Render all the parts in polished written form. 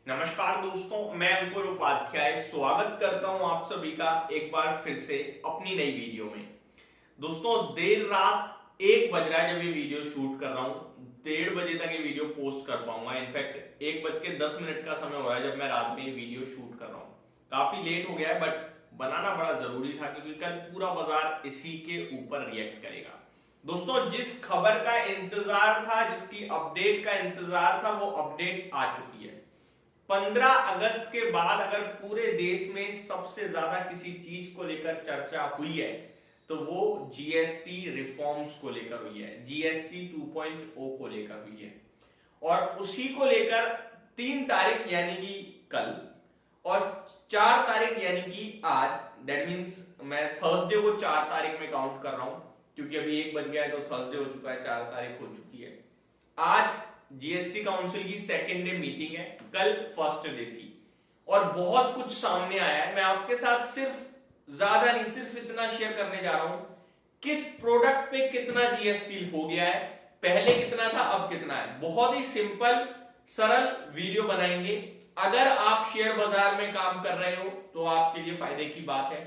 नमस्कार दोस्तों, मैं अंकुर उपाध्याय स्वागत करता हूं आप सभी का एक बार फिर से अपनी नई वीडियो में। दोस्तों, देर रात 1 बज रहा है जब ये वीडियो शूट कर रहा हूं। 1:30 बजे तक ये वीडियो पोस्ट कर पाऊंगा। इनफैक्ट 1:10 का समय हो रहा है जब मैं रात में ये वीडियो शूट कर रहा हूं। काफी लेट हो गया है बट बनाना बड़ा जरूरी था क्योंकि कल पूरा बाजार इसी के ऊपर रिएक्ट करेगा। दोस्तों, जिस खबर का इंतजार था, जिसकी अपडेट का इंतजार था, वो अपडेट आ चुकी है। 15 अगस्त के बाद अगर पूरे देश में सबसे ज्यादा किसी चीज को लेकर चर्चा हुई है तो वो जीएसटी रिफॉर्म्स को लेकर हुई है, जीएसटी 2.0 को लेकर हुई है। और उसी को लेकर 3 तारीख यानी कि कल और 4 तारीख यानी कि आज, दैट मीन्स मैं थर्सडे को 4 तारीख में काउंट कर रहा हूं क्योंकि अभी 1 बज गया है तो थर्सडे हो चुका है, 4 तारीख हो चुकी है। आज जीएसटी काउंसिल की सेकेंड डे मीटिंग है, कल फर्स्ट डे थी और बहुत कुछ सामने आया है। मैं आपके साथ सिर्फ ज्यादा नहीं, सिर्फ इतना शेयर करने जा रहा हूं किस प्रोडक्ट पे कितना जीएसटी हो गया है, पहले कितना था अब कितना है। बहुत ही सिंपल सरल वीडियो बनाएंगे। अगर आप शेयर बाजार में काम कर रहे हो तो आपके लिए फायदे की बात है,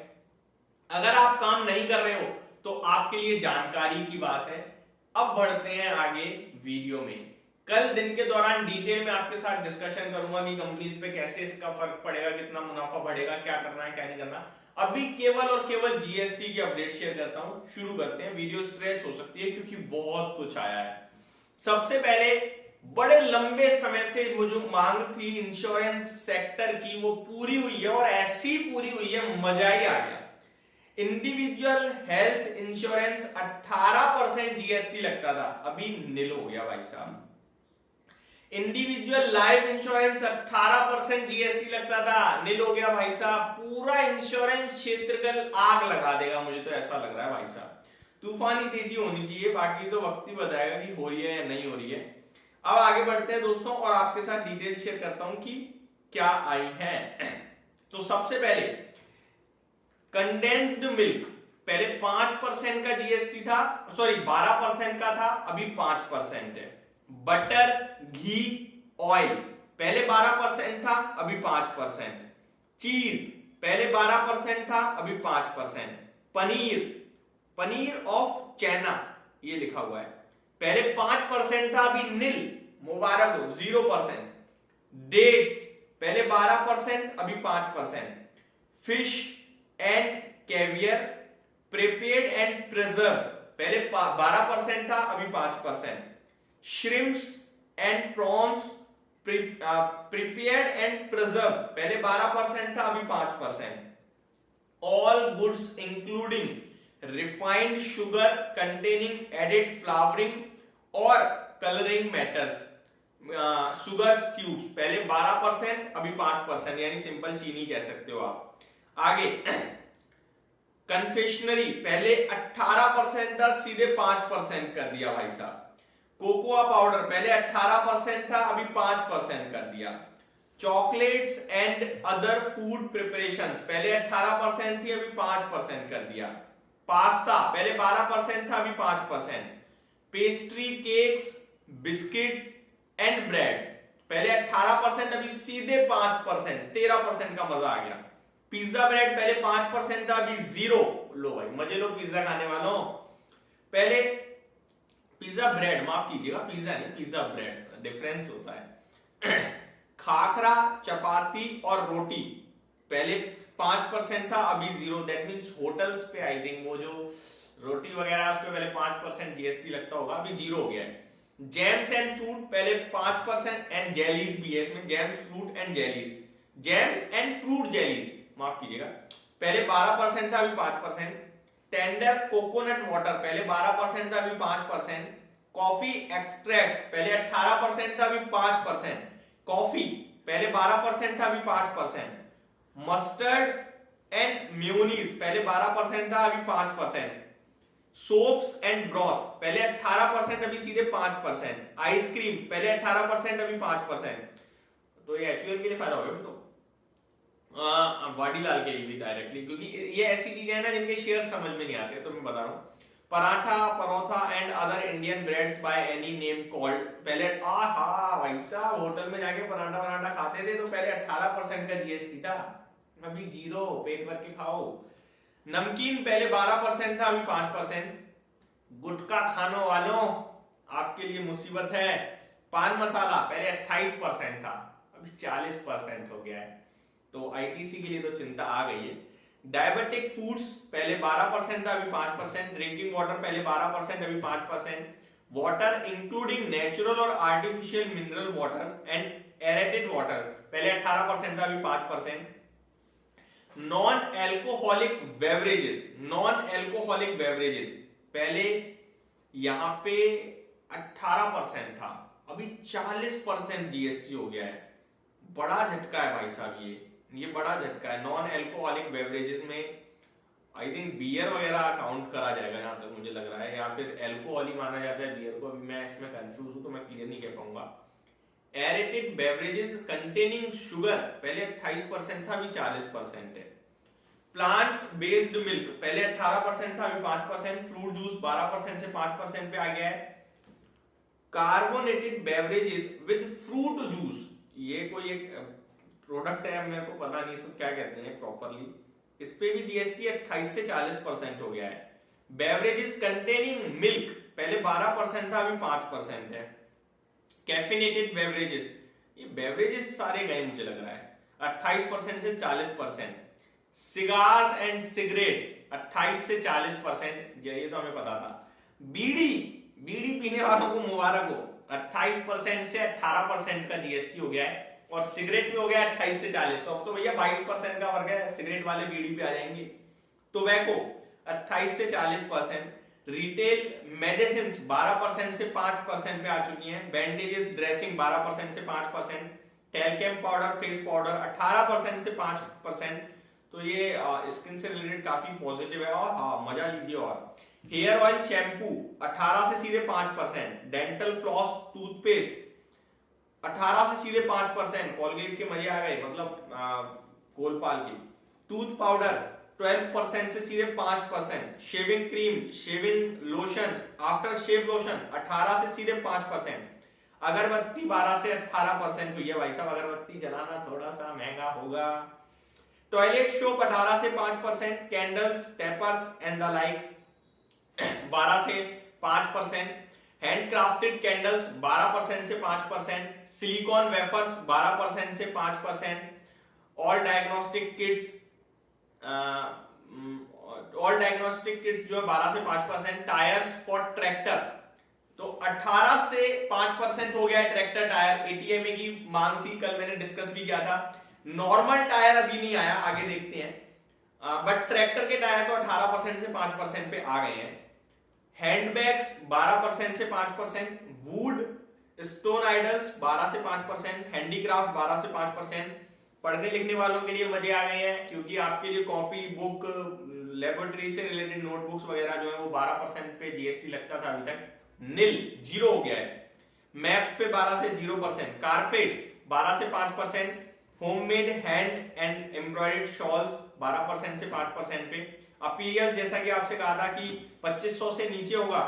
अगर आप काम नहीं कर रहे हो तो आपके लिए जानकारी की बात है। अब बढ़ते हैं आगे वीडियो में। कल दिन के दौरान डिटेल में आपके साथ डिस्कशन करूंगा कि कंपनीज पे कैसे इसका फर्क पड़ेगा, कितना मुनाफा बढ़ेगा, क्या करना है क्या नहीं करना। अभी केवल और केवल जीएसटी की अपडेट शेयर करता हूं। शुरू करते हैं। वीडियो स्ट्रेच हो सकती है क्योंकि बहुत कुछ आया है। सबसे पहले, बड़े लंबे समय से मुझे मांग थी इंश्योरेंस सेक्टर की, वो पूरी हुई है और ऐसी पूरी हुई है मजा ही आ गया। इंडिविजुअल हेल्थ इंश्योरेंस 18% जीएसटी लगता था, अभी निल हो गया भाई साहब। इंडिविजुअल लाइफ इंश्योरेंस 18% जीएसटी लगता था, निल हो गया भाई साहब। पूरा इंश्योरेंस क्षेत्र कल आग लगा देगा, मुझे तो ऐसा लग रहा है भाई साहब। तूफानी तेजी होनी चाहिए, बाकी तो वक्त ही बताएगा कि हो रही है या नहीं हो रही है। अब आगे बढ़ते हैं दोस्तों और आपके साथ डिटेल शेयर करता हूं कि क्या आई है। तो सबसे पहले कंडेंस्ड मिल्क, पहले 5% का जीएसटी था, सॉरी 12% का था, अभी 5% है। बटर, घी, ऑयल पहले 12% था, अभी 5%। चीज पहले 12% था, अभी 5%। पनीर, पनीर ऑफ चाइना ये लिखा हुआ है, पहले 5% था, अभी निल, मुबारक हो 0%। डेट्स पहले 12%, अभी 5%। Fish and caviar, prepared and preserve, पहले 12% था, अभी 5%। Shrimps and prawns, prepared and preserve, पहले 12% था, अभी 5%। All goods including refined sugar containing added flowering और कलरिंग मैटर्स, शुगर क्यूब्स, पहले 12%, अभी 5%, यानी सिंपल चीनी कह सकते हो आप। आगे कन्फेक्शनरी, पहले 18% था, सीधे 5% कर दिया भाई साहब। कोकोआ पाउडर पहले 18% था, अभी 5% कर दिया। Chocolates and other food preparations, पहले 18% थी, अभी 5% कर दिया। पास्ता पहले 12% था, अभी 5%। Pastry, cakes, biscuits and breads, पहले 18%, अभी सीधे 5%, 13% का मजा आ गया। पिज्जा ब्रेड पहले 5% था, अभी 0। लो भाई मजे लो पिज्जा खाने वालों। पहले पिज्जा ब्रेड, माफ कीजिएगा, पिज्जा नहीं, पिज्जा ब्रेड, डिफरेंस होता है। खाखरा, चपाती और रोटी पहले 5% था, अभी 0। दैट मींस होटल्स पे आई थिंक वो जो रोटी वगैरह उस पे पहले 5% जीएसटी लगता होगा, अभी 0 हो गया है। जैम्स एंड फ्रूट पहले 5% एंड जेलीज भी है इसमें, jams, fruit and jellies, jams and fruit jellies, माफ कीजिएगा, पहले 12% था, अभी 5%। टेंडर कोकोनट वाटर पहले 12% था, अभी 5%। कॉफी एक्सट्रैक्ट्स पहले 18% था, अभी 5%। कॉफी पहले 12% था, अभी 5%। मस्टर्ड एंड म्यूनीज पहले 12% था, अभी 5%। सोप्स एंड ब्रॉथ पहले 18%, अभी सीधे 5%। आइसक्रीम पहले 18%, अभी 5%। तो ये एचयूएल के लिए फायदा होगा तो वाडीलाल के लिए भी डायरेक्टली, क्योंकि ये ऐसी चीजें हैं ना जिनके शेयर समझ में नहीं आते, तो मैं बता रहा हूं। Paratha, paratha and other Indian breads by any name called. पहले आहा भाई साहब होटल में जाके पराठा पराठा खाते थे तो पहले 18% का जीएसटी था, अभी 0, पेट भर के खाओ। नमकीन पहले 12% था, अभी 5%। गुटखा खाने वालों आपके लिए मुसीबत है। पान मसाला पहले 28% था, अभी 40% हो गया है, तो आईटीसी के लिए तो चिंता आ गई है। डायबिटिक फूड्स पहले 12% था, अभी 5%। ड्रिंकिंग वाटर पहले 12%, अभी 5%। वाटर इंक्लूडिंग नेचुरल और artificial mineral waters and aerated waters पहले 18% था, अभी 5%। Non alcoholic beverages, non alcoholic beverages पहले यहां पे 18% था, अभी 40% जीएसटी हो गया है। बड़ा झटका है भाई साहब, ये बड़ा झटका है। नॉन एल्कोहलिक बेवरेजेस में आई थिंक बियर वगैरह काउंट करा जाएगा जहां तक मुझे लग रहा है, या फिर एल्कोहल ही माना जाता है बियर को। अभी मैं इसमें कंफ्यूज हूं तो मैं क्लियर नहीं कह पाऊंगा। एरेटेड बेवरेजेस कंटेनिंग शुगर पहले 28% था, अभी 40% है। प्लांट बेस्ड मिल्क पहले 18% था, अभी 5%। फ्रूट जूस 12% से 5% पे आ गया है। Carbonated beverages with fruit juice, ये कोई एक प्रोडक्ट है, मेरे को पता नहीं इसको क्या कहते हैं प्रॉपरली, इस पे भी जीएसटी 28 से 40% हो गया है। बेवरेजेस कंटेनिंग मिल्क पहले 12% था, अभी 5% है। कैफिनेटेड बेवरेजेस, ये बेवरेजेस सारे गए मुझे लग रहा है, 28% से 40%। सिगार्स एंड सिगरेट्स 28 से 40%, ये तो हमें पता था। बीड़ी, बीड़ी पीने वालों को मुबारक हो, 28% से 18% का जीएसटी हो गया है। और सिगरेट भी हो गया 28 से 40, तो अब तो भैया 22% का वर्ग है, सिगरेट वाले बीड़ी पे आ जाएंगे। टोबैको 28 से 40%। रिटेल मेडिसिन 12% से 5% पे आ चुकी हैं। बैंडेजेस ड्रेसिंग 12% से 5%। टैल्कम पाउडर फेस पाउडर 18% से 5%। तो ये स्किन से रिलेटेड काफी पॉजिटिव है, और हाँ मजा लीजिए। और हेयर ऑयल शैम्पू 18 से सीधे 5%। डेंटल फ्लॉस टूथपेस्ट 18 से सीधे 5%। कोलगेट के मजे आ गए, मतलब कोलपाल की। टूथ पाउडर 12% से सीधे 5%। Shaving cream, shaving lotion, after shave lotion 18 से सीधे 5%। अगरबत्ती 12 से 18% हुई है भाई साहब, अगरबत्ती जलाना थोड़ा सा महंगा होगा। टॉयलेट सोप 18 से 5%। Candles, tapers and the like 12 से 5%। हैंडक्राफ्टेड कैंडल्स 12% से 5%। सिलिकॉन वेफर्स 12% से 5%। All diagnostic kits, all diagnostic kits जो है 12 से 5%। टायर्स फॉर ट्रैक्टर तो 18 से 5% हो गया है। ट्रैक्टर टायर एटीएमए की मांग थी, कल मैंने डिस्कस भी किया था। नॉर्मल टायर अभी नहीं आया, आगे देखते हैं, बट ट्रैक्टर के टायर तो 18% से 5% पे आ गए हैं। हैंडबैग्स 12% से 5%। वुड स्टोन आइडल्स 12 से 5%। हैंडीक्राफ्ट 12 से 5%। पढ़ने लिखने वालों के लिए मजे आ गए हैं, क्योंकि आपके लिए कॉपी बुक, लेबोरेटरी से रिलेटेड नोटबुक्स वगैरह जो है वो 12% पे जीएसटी लगता था, अभी तक नील 0 हो गया है। मैप्स पे 12 से 0%। कारपेट्स 12 से 5%। Homemade hand and embroidered shawls 12% से 5% पे। अपीरियल्स जैसा कि आपसे कहा था कि 2500 से नीचे होगा,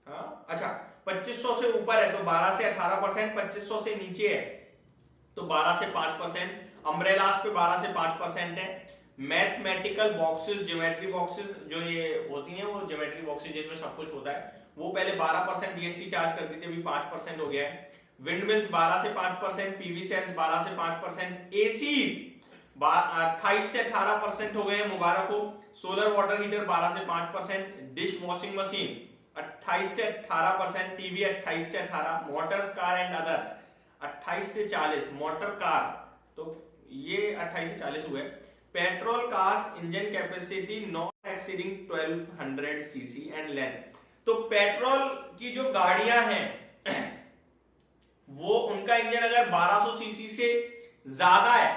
हाँ अच्छा 2500 से ऊपर है तो 12 से 18%। 2500 से नीचे है तो 12 से 5%। अम्ब्रेलास पे 12 से 5% है। मैथमेटिकल बॉक्सेस, ज्योमेट्री बॉक्सेस जो ये होती हैं, वो ज्योमेट्री बॉक्सेस जिसमें सब कुछ होता है, वो पहले 12% जीएसटी चार्ज करती थी, अभी 5% हो गया है। विंडमिल्स 12 से 5%। पीवी सेल्स 12 से 5%। एसीज 28 से 18% हो गए, मुबारक हो। सोलर वाटर हीटर 12 से 5%। डिश वॉशिंग मशीन 28 से 18%। टीवी 28 से 18। मोटर्स कार एंड अदर 28 से 40। मोटर कार तो ये 28 से 40 हुए। Petrol cars engine capacity not exceeding 1200 CC and length, तो पेट्रोल की जो गाड़ियां हैं वो उनका इंजन अगर 1200 सीसी से ज्यादा है,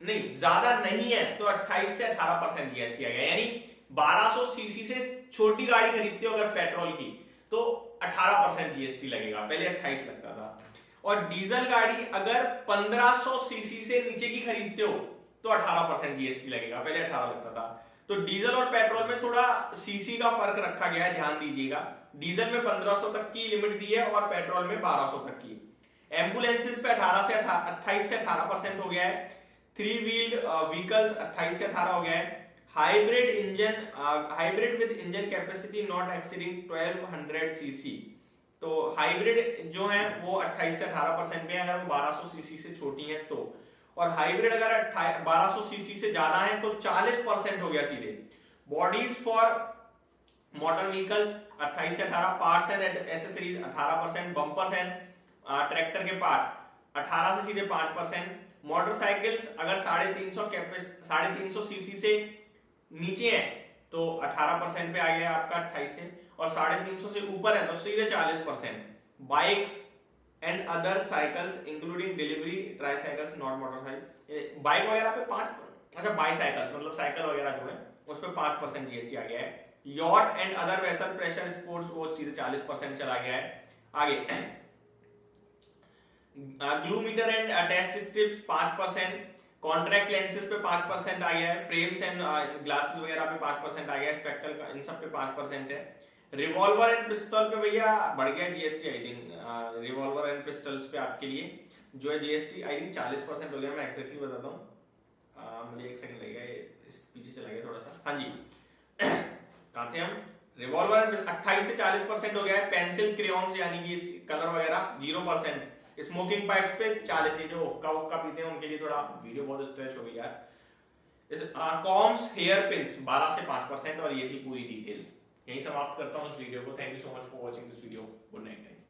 नहीं ज्यादा नहीं है, तो 28 से 18% जीएसटी आ गया। यानी 1200 सीसी से छोटी गाड़ी खरीदते हो अगर पेट्रोल की तो 18% जीएसटी लगेगा, पहले 28 लगता था। और डीजल गाड़ी अगर 1500 सीसी से नीचे की खरीदते हो तो 18% जीएसटी लगेगा, पहले 18 लगता था। तो डीजल और पेट्रोल में थोड़ा सीसी का फर्क रखा गया है, ध्यान दीजिएगा। डीजल में 1500 तक की लिमिट दी है और पेट्रोल में 1200 तक की। एम्बुलेंसेस पे 28 से 18% हो गया है। 3 व्हील्ड व्हीकल्स 28 से 18 हो गया है। Hybrid with engine capacity not exceeding 1200 CC, तो हाइब्रिड जो है वो 28 से 18% पे है अगर वो 1200 सीसी से छोटी है तो, और हाइब्रिड अगर 1200 सीसी से ज्यादा है तो 40% हो गया सीधे। बॉडीज फॉर मोटर व्हीकल्स 28 से 18, parts and accessories 18%, bumpers and tractor के पार्ट 18 से सीधे 5%। मोटरसाइकिल्स अगर 350 सीसी से नीचे है तो 18% पे आ गया आपका 28 से, और 350 से ऊपर है तो सीधे 40%। Bikes and other cycles including delivery tricycles not motorcycle, bike वगैरह पे 5, अच्छा बाईसाइकिल्स मतलब साइकिल वगैरह जो है उस पर 5% जीएसटी आ गया है। Yacht and other vessel pleasure sports वो सीधे 40% चला गया है। आगे glucometer and test strips 5%, contact lenses पे 5% आ गया है, फ्रेम्स एंड ग्लासेस वगैरह पे 5% आ गया है, स्पेक्ट्रल का इन सब पे 5% है। रिवॉल्वर एंड पिस्तौल पे भैया बढ़ गया GST, I think revolver and pistols पे आपके लिए जो है जीएसटी आई थिंक 40% हो गया, मैं एग्जैक्टली बताता हूँ, मुझे एक सेकंड लगेगा, इस पीछे चला गया थोड़ा सा। हाँ जी कहाँ थे हम? रिवॉल्वर 28 से 40% हो गया है। पेंसिल क्रेयॉन्स यानी कि कलर वगैरह 0%। स्मोकिंग पाइप्स पे 40, जो हुक्का पीते हैं उनके लिए थोड़ा वीडियो बहुत स्ट्रेच हो गई यार। कॉम्स हेयर पिन्स 12 से 5%, और ये थी पूरी डिटेल्स। यही समाप्त करता हूँ इस वीडियो को। Thank you so much for watching this video. Good night.